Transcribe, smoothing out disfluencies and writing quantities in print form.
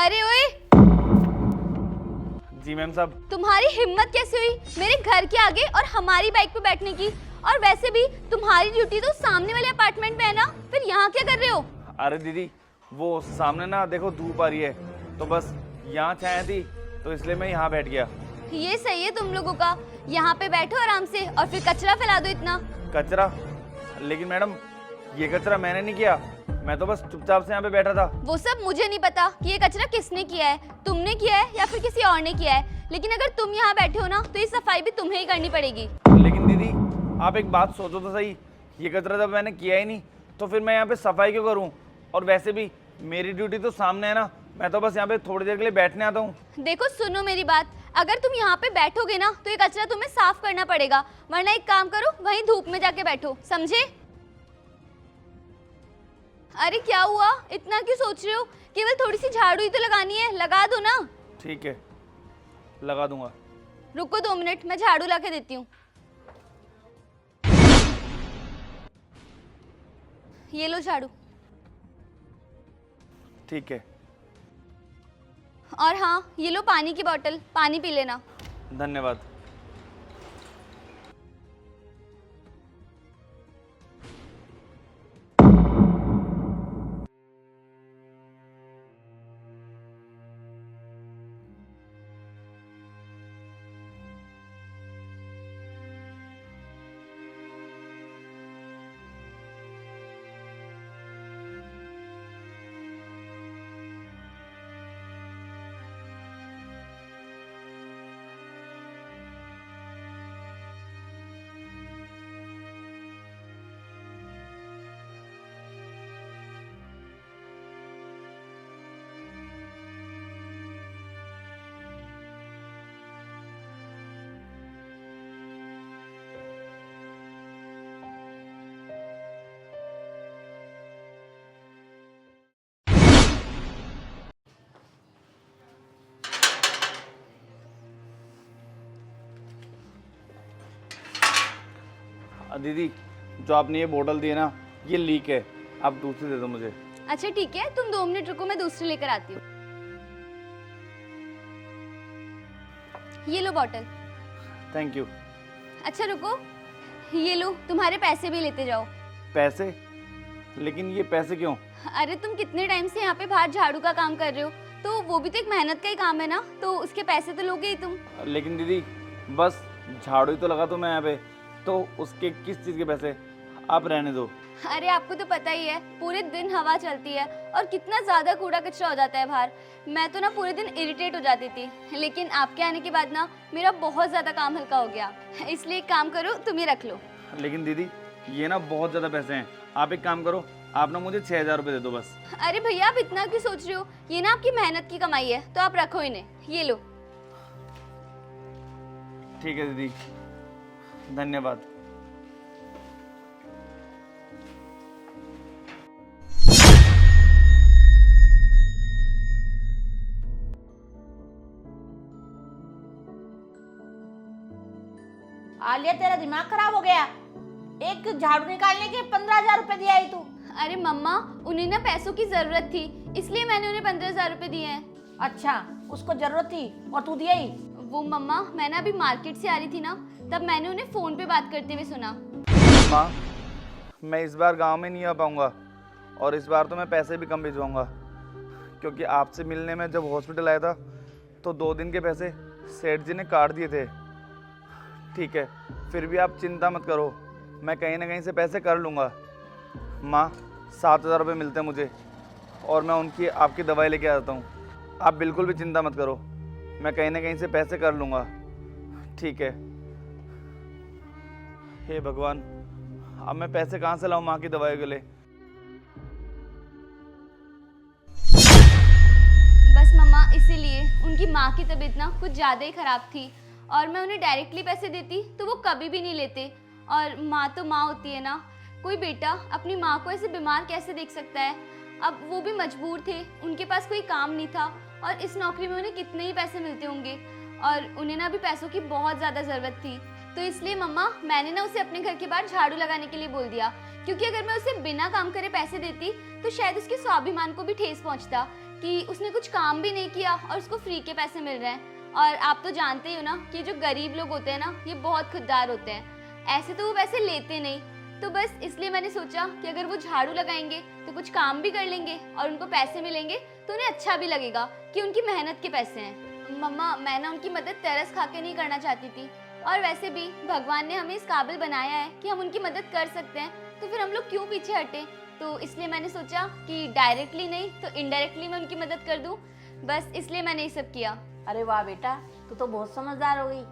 अरे ओए, जी मैम साहब। तुम्हारी हिम्मत कैसे हुई मेरे घर के आगे और हमारी बाइक पे बैठने की? और वैसे भी तुम्हारी ड्यूटी तो सामने वाले अपार्टमेंट में है ना, फिर यहाँ क्या कर रहे हो? अरे दीदी, वो सामने ना देखो धूप आ रही है, तो बस यहाँ छाया थी तो इसलिए मैं यहाँ बैठ गया। ये सही है तुम लोगों का, यहाँ पे बैठो आराम से और फिर कचरा फैला दो इतना। कचरा? लेकिन मैडम ये कचरा मैंने नहीं किया, मैं तो बस चुपचाप से यहाँ पे बैठा था। वो सब मुझे नहीं पता कि ये कचरा किसने किया है, तुमने किया है या फिर किसी और ने किया है, लेकिन अगर तुम यहाँ बैठे हो ना तो ये सफाई भी तुम्हें ही करनी पड़ेगी। लेकिन दीदी आप एक बात सोचो तो सही, ये कचरा जब मैंने किया ही नहीं तो फिर मैं यहाँ पे सफाई क्यों करूँ? और वैसे भी मेरी ड्यूटी तो सामने है ना, मैं तो बस यहाँ पे थोड़ी देर के लिए बैठने आता हूँ। देखो सुनो मेरी बात, अगर तुम यहाँ पे बैठोगे ना तो ये कचरा तुम्हें साफ करना पड़ेगा, वरना एक काम करो वहीं धूप में जाके बैठो, समझे? अरे क्या हुआ, इतना क्यों सोच रहे हो? केवल थोड़ी सी झाड़ू ही तो लगानी है, लगा दो ना। ठीक है, लगा दूंगा। रुको 2 मिनट, मैं झाड़ू ला के देती हूँ। ये लो झाड़ू। ठीक है। और हाँ, ये लो पानी की बोतल, पानी पी लेना। धन्यवाद। दीदी जो आपने ये बोतल दी है ना, ये लीक है, आप दूसरी दे दो मुझे। अच्छा ठीक है, तुम 2 मिनट रुको, मैं दूसरी लेकर आती हूँ। ये लो बोतल। Thank you. अच्छा रुको, ये लो, तुम्हारे पैसे भी लेते जाओ। पैसे? लेकिन ये पैसे क्यों? अरे तुम कितने टाइम से यहाँ पे बाहर झाड़ू का काम कर रहे हो, तो वो भी तो एक मेहनत का ही काम है ना, तो उसके पैसे तो लोगे ही तुम। लेकिन दीदी बस झाड़ू ही तो लगा तो मैं यहाँ पे, तो उसके किस चीज़ के पैसे? आप रहने दो। अरे आपको तो पता ही है, पूरे दिन हवा चलती है और कितना ज़्यादा कूड़ा कचरा हो जाता है बाहर। मैं तो ना पूरे दिन इरिटेट हो जाती थी, लेकिन आपके आने के बाद ना मेरा बहुत ज़्यादा काम हल्का हो गया, इसलिए एक काम करो, तुम ही रख लो। लेकिन दीदी ये ना बहुत ज़्यादा पैसे हैं, आप एक काम करो, आप ना मुझे 6,000 रुपये दे दो बस। अरे भैया आप इतना क्यों सोच रहे हो, ये ना आपकी मेहनत की कमाई है, तो आप रखो इन्हें, ये लो। ठीक है दीदी, धन्यवाद। आलिया तेरा दिमाग खराब हो गया, एक झाड़ू निकालने के 15,000 रुपए दिया है तू। अरे मम्मा, उन्हें ना पैसों की जरूरत थी, इसलिए मैंने उन्हें 15,000 रुपए दिए हैं। अच्छा, उसको जरूरत थी और तू दिया ही? वो मम्मा, मैं ना अभी मार्केट से आ रही थी ना, तब मैंने उन्हें फोन पे बात करते हुए सुना। माँ, मैं इस बार गांव में नहीं आ पाऊंगा और इस बार तो मैं पैसे भी कम भिजवाऊंगा, क्योंकि आपसे मिलने में जब हॉस्पिटल आया था तो 2 दिन के पैसे सेठ जी ने काट दिए थे। ठीक है, फिर भी आप चिंता मत करो, मैं कहीं ना कहीं से पैसे कर लूँगा। माँ, 7,000 रुपये मिलते हैं मुझे और मैं उनकी आपकी दवाई लेके आ जाता हूँ। आप बिल्कुल भी चिंता मत करो, मैं कहीं ना कहीं से पैसे कर लूँगा। ठीक है। हे भगवान, अब मैं पैसे कहाँ से लाऊं माँ की दवाई के लिए? बस मम्मा, इसीलिए उनकी माँ की तबीयत ना कुछ ज़्यादा ही ख़राब थी और मैं उन्हें डायरेक्टली पैसे देती तो वो कभी भी नहीं लेते। और माँ तो माँ होती है ना, कोई बेटा अपनी माँ को ऐसे बीमार कैसे देख सकता है। अब वो भी मजबूर थे, उनके पास कोई काम नहीं था और इस नौकरी में उन्हें कितने ही पैसे मिलते होंगे और उन्हें ना अभी पैसों की बहुत ज़्यादा ज़रूरत थी। तो इसलिए मम्मा, मैंने ना उसे अपने घर के बाहर झाड़ू लगाने के लिए बोल दिया, क्योंकि अगर मैं उसे बिना काम करे पैसे देती तो शायद उसके स्वाभिमान को भी ठेस पहुंचता। कि उसने कुछ काम भी नहीं किया और उसको फ्री के पैसे मिल रहे हैं। और आप तो जानते ही हो ना कि जो गरीब लोग होते हैं ना, ये बहुत खुददार होते हैं, ऐसे तो वो पैसे लेते नहीं। तो बस इसलिए मैंने सोचा कि अगर वो झाड़ू लगाएंगे तो कुछ काम भी कर लेंगे और उनको पैसे मिलेंगे तो उन्हें अच्छा भी लगेगा कि उनकी मेहनत के पैसे हैं। मम्मा, मैं ना उनकी मदद तरस खा के नहीं करना चाहती थी, और वैसे भी भगवान ने हमें इस काबिल बनाया है कि हम उनकी मदद कर सकते हैं, तो फिर हम लोग क्यों पीछे हटे। तो इसलिए मैंने सोचा कि डायरेक्टली नहीं तो इनडायरेक्टली मैं उनकी मदद कर दूं, बस इसलिए मैंने ये सब किया। अरे वाह बेटा, तू तो बहुत समझदार हो गई।